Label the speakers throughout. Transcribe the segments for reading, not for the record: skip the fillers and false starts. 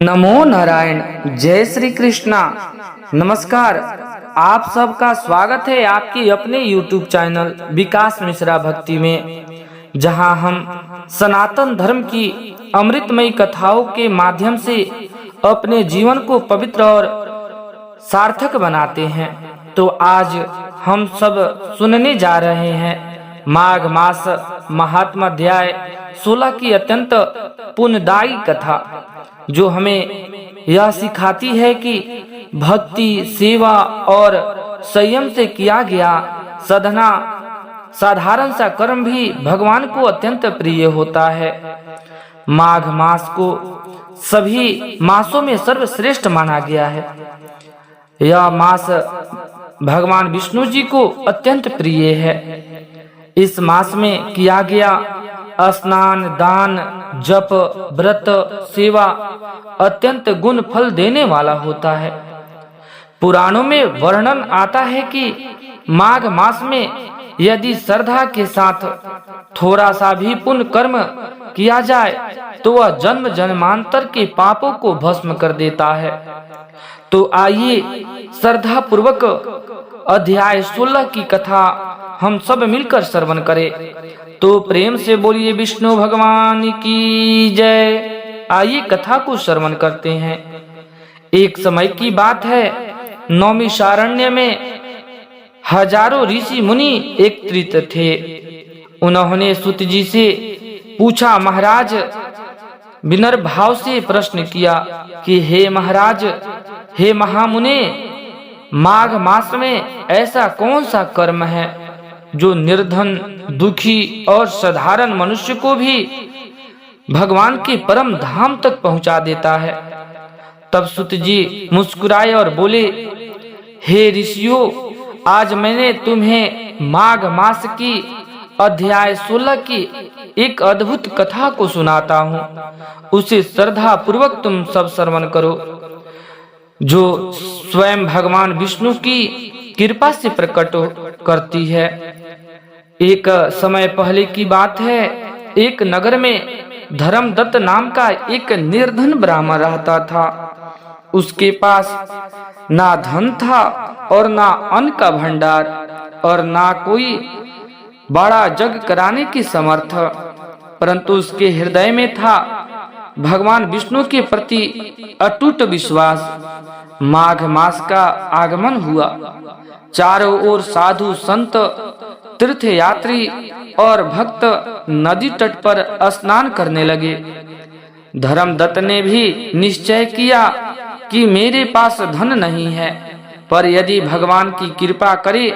Speaker 1: नमो नारायण। जय श्री कृष्णा। नमस्कार। आप सबका स्वागत है आपके अपने YouTube चैनल विकास मिश्रा भक्ति में, जहां हम सनातन धर्म की अमृतमयी कथाओं के माध्यम से अपने जीवन को पवित्र और सार्थक बनाते हैं। तो आज हम सब सुनने जा रहे हैं माघ मास महात्मा अध्याय 16 की अत्यंत पुण्यदायी कथा, जो हमें यह सिखाती है कि भक्ति, सेवा और संयम से किया गया साधना साधारण सा कर्म भी भगवान को अत्यंत प्रिय होता है। माघ मास को सभी मासों में सर्वश्रेष्ठ माना गया है। यह मास भगवान विष्णु जी को अत्यंत प्रिय है। इस मास में किया गया स्नान, दान, जप, व्रत, सेवा अत्यंत गुण फल देने वाला होता है। पुराणों में वर्णन आता है कि माघ मास में यदि श्रद्धा के साथ थोड़ा सा भी पुण्य कर्म किया जाए तो वह जन्म जन्मांतर के पापों को भस्म कर देता है। तो आइए श्रद्धा पूर्वक अध्याय 16 की कथा हम सब मिलकर श्रवण करें। तो प्रेम से बोलिए विष्णु भगवान की जय। आइए कथा को श्रवण करते हैं। एक समय की बात है, नौमिषारण्य में हजारों ऋषि मुनि एकत्रित थे। उन्होंने सूत जी से पूछा, महाराज, विनम्र भाव से प्रश्न किया कि हे महाराज, हे महामुने, माघ मास में ऐसा कौन सा कर्म है जो निर्धन, दुखी और साधारण मनुष्य को भी भगवान के परम धाम तक पहुंचा देता है? तब सूत जी मुस्कुराए और बोले, हे ऋषियों, आज मैंने तुम्हें माघ मास की अध्याय 16 की एक अद्भुत कथा को सुनाता हूँ। उसे श्रद्धा पूर्वक तुम सब श्रवण करो, जो स्वयं भगवान विष्णु की कृपा से प्रकट करती है। एक समय पहले की बात है, एक नगर में धर्मदत्त नाम का एक निर्धन ब्राह्मण रहता था। उसके पास ना धन था और ना अन्न का भंडार और ना कोई बड़ा जग कराने की समर्थ, परंतु उसके हृदय में था भगवान विष्णु के प्रति अटूट विश्वास। माघ मास का आगमन हुआ। चारों ओर साधु, संत, तीर्थ यात्री और भक्त नदी तट पर स्नान करने लगे। धर्मदत्त ने भी निश्चय किया कि मेरे पास धन नहीं है, पर यदि भगवान की कृपा करे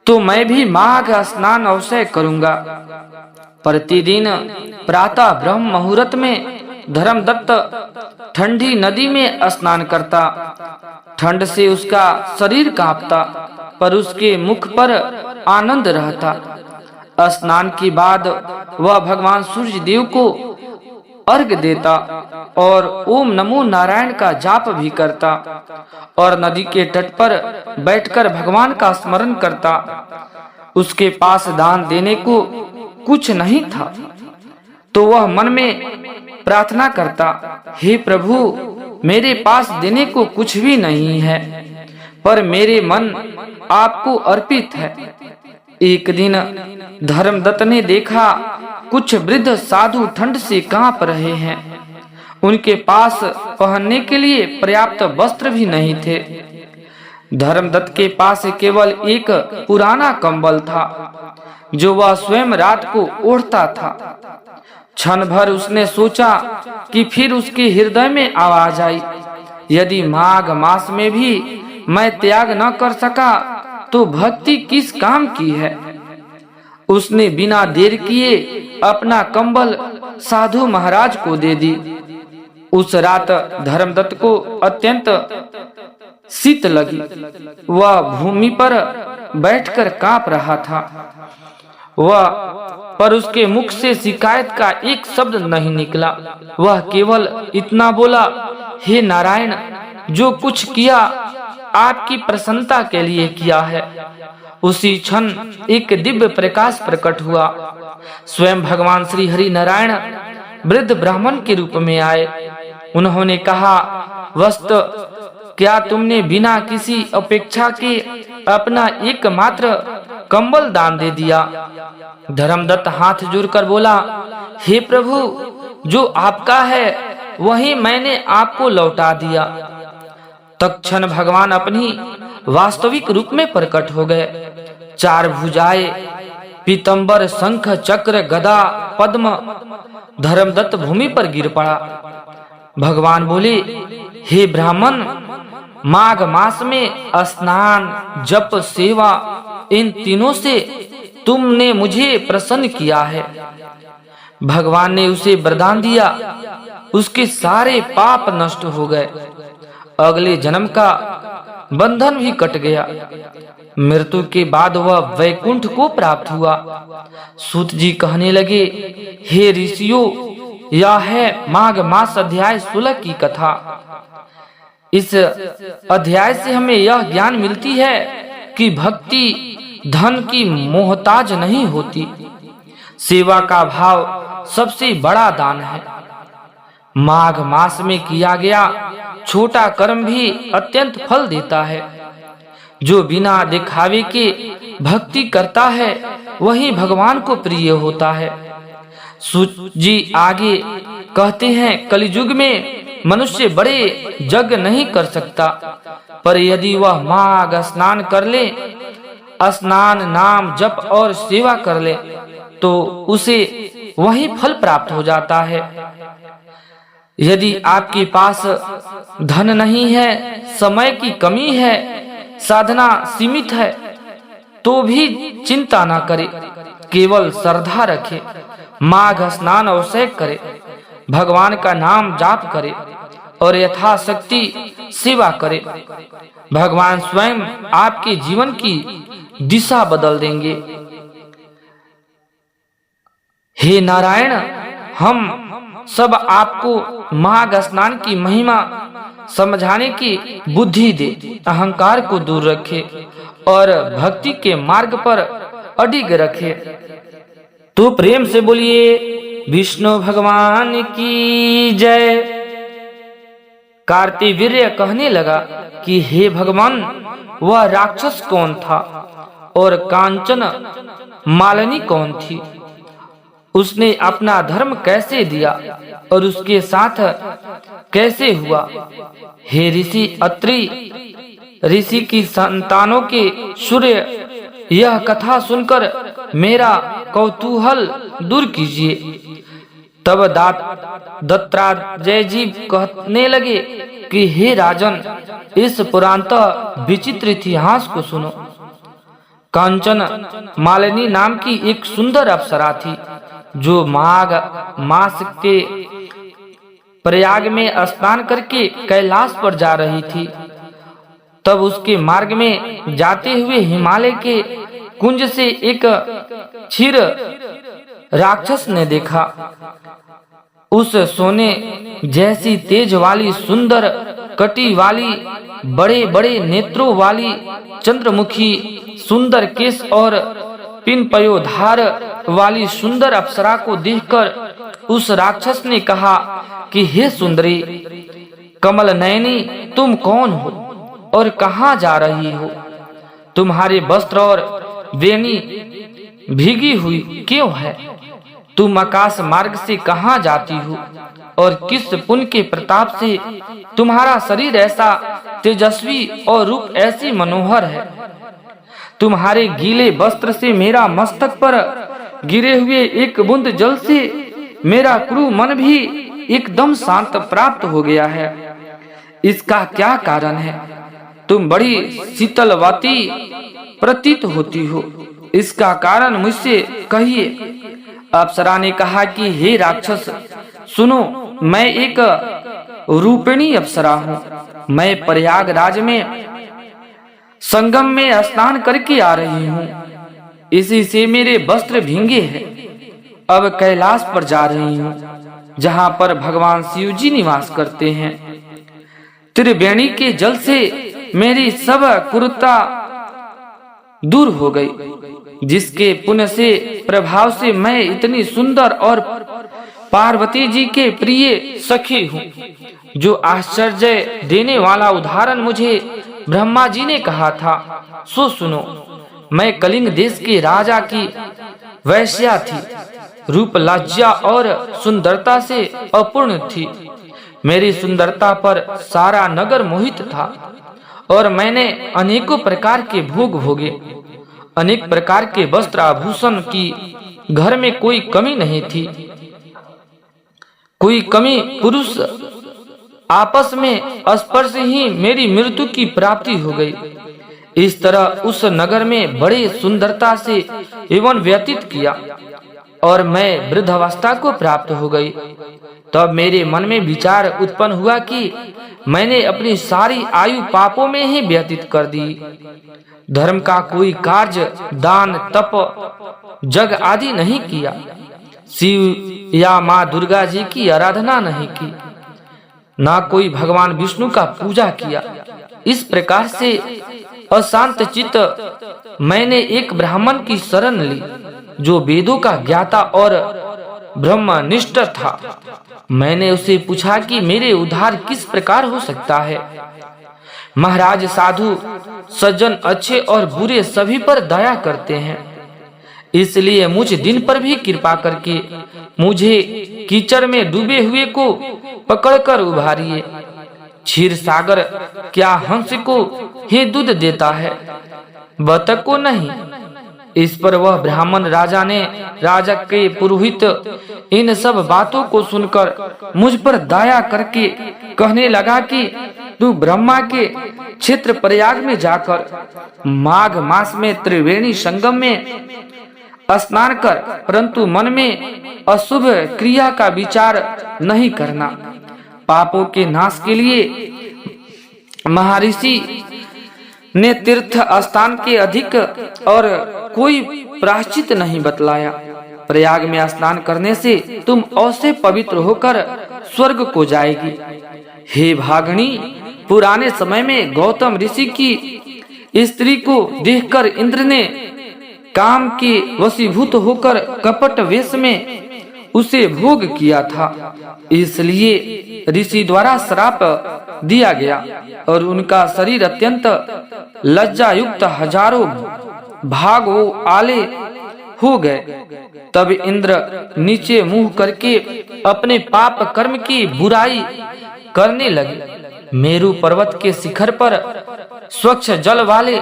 Speaker 1: तो मैं भी माघ स्नान अवश्य करूंगा। प्रतिदिन प्रातः ब्रह्म मुहूर्त में धर्मदत्त ठंडी नदी में स्नान करता। ठंड से उसका शरीर कांपता, पर उसके मुख पर आनंद रहता। स्नान के बाद वह भगवान सूर्य देव को अर्घ्य देता और ओम नमो नारायण का जाप भी करता और नदी के तट पर बैठकर भगवान का स्मरण करता। उसके पास दान देने को कुछ नहीं था, तो वह मन में प्रार्थना करता, हे प्रभु, मेरे पास देने को कुछ भी नहीं है, पर मेरे मन आपको अर्पित है। एक दिन धर्मदत्त ने देखा कुछ वृद्ध साधु ठंड से कांप रहे हैं। उनके पास पहनने के लिए पर्याप्त वस्त्र भी नहीं थे। धर्मदत्त के पास केवल एक पुराना कंबल था, जो वह स्वयं रात को ओढ़ता था। क्षण भर उसने सोचा कि फिर उसके हृदय में आवाज आई, यदि माघ मास में भी मैं त्याग न कर सका तो भक्ति किस काम की है। उसने बिना देर किए अपना कंबल साधु महाराज को दे दी। उस रात धर्मदत्त को अत्यंत शीत लगी। वह भूमि पर बैठकर कांप रहा था। पर उसके मुख से शिकायत का एक शब्द नहीं निकला। वह केवल इतना बोला, हे नारायण, जो कुछ किया आपकी प्रसन्नता के लिए किया है। उसी क्षण एक दिव्य प्रकाश प्रकट हुआ। स्वयं भगवान श्री हरि नारायण वृद्ध ब्राह्मण के रूप में आए। उन्होंने कहा, वस्तु क्या तुमने बिना किसी अपेक्षा के अपना एकमात्र कंबल दान दे दिया? धर्मदत्त हाथ जोड़कर बोला, हे प्रभु, जो आपका है वही मैंने आपको लौटा दिया। तत्क्षण भगवान अपनी वास्तविक रूप में प्रकट हो गए। 4 भुजाएं, पीतंबर, शंख, चक्र, गदा, पद्म। धर्मदत्त भूमि पर गिर पड़ा। भगवान बोले, हे ब्राह्मण, माघ मास में स्नान, जप, सेवा, इन तीनों से तुमने मुझे प्रसन्न किया है। भगवान ने उसे वरदान दिया। उसके सारे पाप नष्ट हो गए। अगले जन्म का बंधन भी कट गया। मृत्यु के बाद वह वैकुंठ को प्राप्त हुआ। सूत जी कहने लगे, हे ऋषियों, यह है माघ मास अध्याय 16 की कथा। इस अध्याय से हमें यह ज्ञान मिलती है कि भक्ति धन की मोहताज नहीं होती। सेवा का भाव सबसे बड़ा दान है। माघ मास में किया गया छोटा कर्म भी अत्यंत फल देता है। जो बिना दिखावे के भक्ति करता है वही भगवान को प्रिय होता है। सूत जी आगे कहते हैं, कलयुग में मनुष्य बड़े यज्ञ नहीं कर सकता, पर यदि वह माघ स्नान कर ले, स्नान, नाम, जप और सेवा कर ले, तो उसे वही फल प्राप्त हो जाता है। यदि आपके पास धन नहीं है, समय की कमी है, साधना सीमित है, तो भी चिंता ना करे, केवल श्रद्धा रखे, माघ स्नान अवश्य करे, भगवान का नाम जाप करे और यथाशक्ति सेवा करे। भगवान स्वयं आपके जीवन की दिशा बदल देंगे। हे नारायण, हम सब आपको माघ स्नान की महिमा समझाने की बुद्धि दे, अहंकार को दूर रखे और भक्ति के मार्ग पर अडिग रखे। तो प्रेम से बोलिए विष्णु भगवान की जय। कार्तिवीर्य कहने लगा कि हे भगवान, वह राक्षस कौन था और कांचन मालिनी कौन थी? उसने अपना धर्म कैसे दिया और उसके साथ कैसे हुआ? हे ऋषि अत्रि, ऋषि की संतानों के सूर्य, यह कथा सुनकर मेरा कौतूहल दूर कीजिए। तब दत्तात्रेय जी कहने लगे कि हे राजन, इस पुरातन विचित्र इतिहास को सुनो। कांचन मालिनी नाम की एक सुंदर अप्सरा थी, जो माघ मास के प्रयाग में स्नान करके कैलाश पर जा रही थी। तब उसके मार्ग में जाते हुए हिमालय के कुंज से एक क्षीर राक्षस ने देखा। उस सोने जैसी तेज वाली, सुंदर कटी वाली, बड़े बड़े नेत्रों वाली, चंद्रमुखी, सुंदर केश और पिनपयोधार वाली सुंदर अप्सरा को देखकर उस राक्षस ने कहा कि हे सुंदरी, कमल नयनी, तुम कौन हो और कहाँ जा रही हो? तुम्हारे वस्त्र और वेणी भीगी हुई क्यों है? तुम आकाश मार्ग से कहाँ जाती हो और किस पुण्य के प्रताप से तुम्हारा शरीर ऐसा तेजस्वी और रूप ऐसी मनोहर है? तुम्हारे गीले वस्त्र से मेरा मस्तक पर गिरे हुए एक बूंद जल से मेरा क्रूर मन भी एकदम शांत प्राप्त हो गया है। इसका क्या कारण है? तुम बड़ी शीतलवती प्रतीत होती हो, इसका कारण मुझसे कहिए। अप्सरा ने कहा कि हे राक्षस, सुनो, मैं एक रूपिणी अप्सरा हूँ। मैं प्रयागराज में संगम में स्नान करके आ रही हूँ। इसी से मेरे वस्त्र भींगे हैं। अब कैलाश पर जा रही हूँ, जहाँ पर भगवान शिव जी निवास करते हैं। त्रिवेणी के जल से मेरी सब कुरूपता दूर हो गई, जिसके पुण्य से प्रभाव से मैं इतनी सुंदर और पार्वती जी के प्रिय सखी हूँ। जो आश्चर्य देने वाला उदाहरण मुझे ब्रह्मा जी ने कहा था सो सुनो। मैं कलिंग देश के राजा की वैश्या थी। रूप लज्जा और सुंदरता से अपूर्ण थी। मेरी सुंदरता पर सारा नगर मोहित था और मैंने अनेकों प्रकार के भोग भोगे। अनेक प्रकार के वस्त्र आभूषण की घर में कोई कमी नहीं थी। कोई कमी पुरुष आपस में स्पर्श ही मेरी मृत्यु की प्राप्ति हो गई। इस तरह उस नगर में बड़े सुंदरता से एवं व्यतीत किया और मैं वृद्धावस्था को प्राप्त हो गई। तब मेरे मन में विचार उत्पन्न हुआ कि मैंने अपनी सारी आयु पापों में ही व्यतीत कर दी। धर्म का कोई कार्य, दान, तप, जग आदि नहीं किया। शिव या माँ दुर्गा जी की आराधना नहीं की, ना कोई भगवान विष्णु का पूजा किया। इस प्रकार से अशांत चित्त मैंने एक ब्राह्मण की शरण ली जो वेदों का ज्ञाता और ब्रह्मनिष्ठ था। मैंने उसे पूछा कि मेरे उद्धार किस प्रकार हो सकता है। महाराज, साधु सज्जन अच्छे और बुरे सभी पर दया करते हैं, इसलिए मुझ दिन पर भी कृपा करके मुझे कीचड़ में डूबे हुए को पकड़कर उभारिए। क्षीर सागर क्या हंस को ही दूध देता है, बतख को नहीं। इस पर वह ब्राह्मण राजा के पुरोहित इन सब बातों को सुनकर मुझ पर दया करके कहने लगा कि तू ब्रह्मा के क्षेत्र प्रयाग में जाकर माघ मास में त्रिवेणी संगम में स्नान कर, परंतु मन में अशुभ क्रिया का विचार नहीं करना। पापों के नाश के लिए महर्षि ने तीर्थ स्थान के अधिक और कोई प्रायश्चित नहीं बतलाया। प्रयाग में स्नान करने से तुम अवश्य पवित्र होकर स्वर्ग को जाएगी। हे भागणी, पुराने समय में गौतम ऋषि की स्त्री को देखकर इंद्र ने काम के वशीभूत होकर कपट वेश में उसे भोग किया था। इसलिए ऋषि द्वारा श्राप दिया गया और उनका शरीर अत्यंत लज्जा युक्त हजारों भाग वो आले हो गए। तब इंद्र नीचे मुंह करके अपने पाप कर्म की बुराई करने लगे। मेरु पर्वत के शिखर पर स्वच्छ जल वाले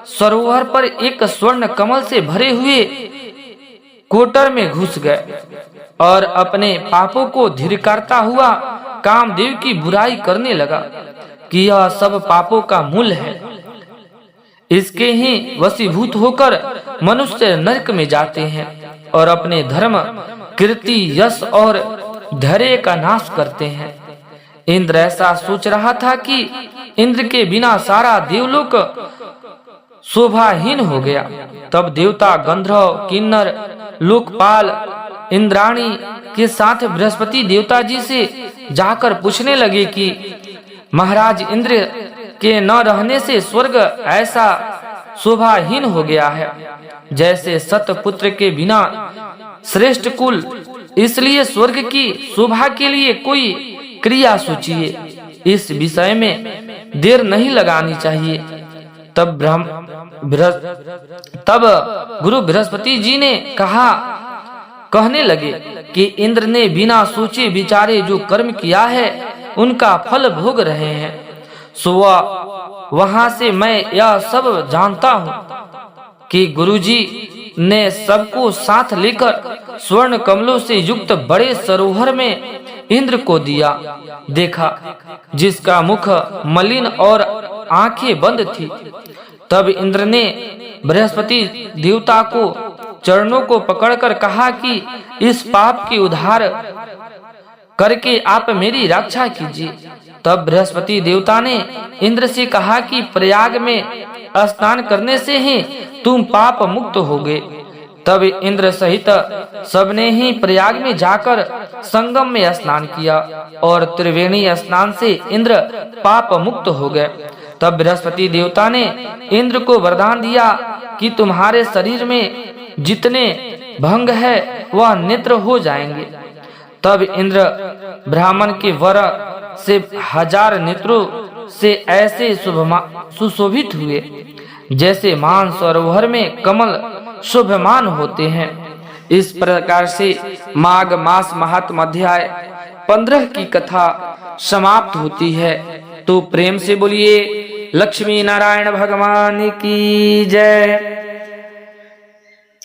Speaker 1: सरोवर पर एक स्वर्ण कमल से भरे हुए कोटर में घुस गए और अपने पापों को धिक्कारता हुआ कामदेव की बुराई करने लगा कि यह सब पापों का मूल है। इसके ही वशीभूत होकर मनुष्य नरक में जाते हैं और अपने धर्म, कीर्ति, यश और धैर्य का नाश करते हैं। इंद्र ऐसा सोच रहा था कि इंद्र के बिना सारा देवलोक शोभाहीन हो गया। तब देवता गंधर्व, किन्नर, लोकपाल, इंद्राणी के साथ बृहस्पति देवता जी से जाकर पूछने लगे कि महाराज, इंद्र के न रहने से स्वर्ग ऐसा शोभाहीन हो गया है जैसे सतपुत्र के बिना श्रेष्ठ कुल। इसलिए स्वर्ग की शोभा के लिए कोई क्रिया सोचिए। इस विषय में देर नहीं लगानी चाहिए। तब गुरु बृहस्पति जी ने कहने लगे कि इंद्र ने बिना सोचे विचारे जो कर्म किया है उनका फल भोग रहे हैं। सो वहां से मैं यह सब जानता हूँ कि गुरुजी ने सबको साथ लेकर स्वर्ण कमलों से युक्त बड़े सरोवर में इंद्र को दिया। देखा जिसका मुख मलिन और आंखें बंद थी। तब इंद्र ने बृहस्पति देवता को चरणों को पकड़कर कहा कि इस पाप के उद्धार करके आप मेरी रक्षा कीजिए। तब बृहस्पति देवता ने इंद्र से कहा कि प्रयाग में स्नान करने से ही तुम पाप मुक्त होगे। तब इंद्र सहित सबने ही प्रयाग में जाकर संगम में स्नान किया और त्रिवेणी स्नान से इंद्र पाप मुक्त हो गए। तब बृहस्पति देवता ने इंद्र को वरदान दिया कि तुम्हारे शरीर में जितने भंग है वह नेत्र हो जाएंगे। तब इंद्र ब्राह्मण के वर से 1000 नेत्रों से ऐसे सुशोभित हुए जैसे मानसरोवर में कमल शोभमान होते हैं। इस प्रकार से माघ मास महात्म अध्याय 15 की कथा समाप्त होती है। तो प्रेम से बोलिए लक्ष्मी नारायण भगवान की जय।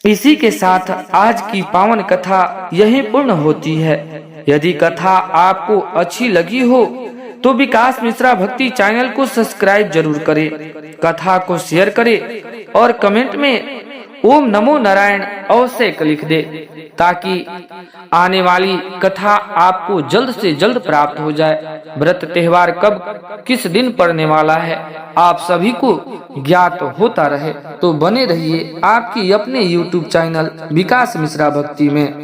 Speaker 1: इसी के साथ आज की पावन कथा यही पूर्ण होती है। यदि कथा आपको अच्छी लगी हो तो विकास मिश्रा भक्ति चैनल को सब्सक्राइब जरूर करें, कथा को शेयर करें और कमेंट में ओम नमो नारायण अवश्य लिख दे, ताकि आने वाली कथा आपको जल्द से जल्द प्राप्त हो जाए। व्रत त्योहार कब किस दिन पड़ने वाला है आप सभी को ज्ञात होता रहे तो बने रहिए आपकी अपने YouTube चैनल विकास मिश्रा भक्ति में।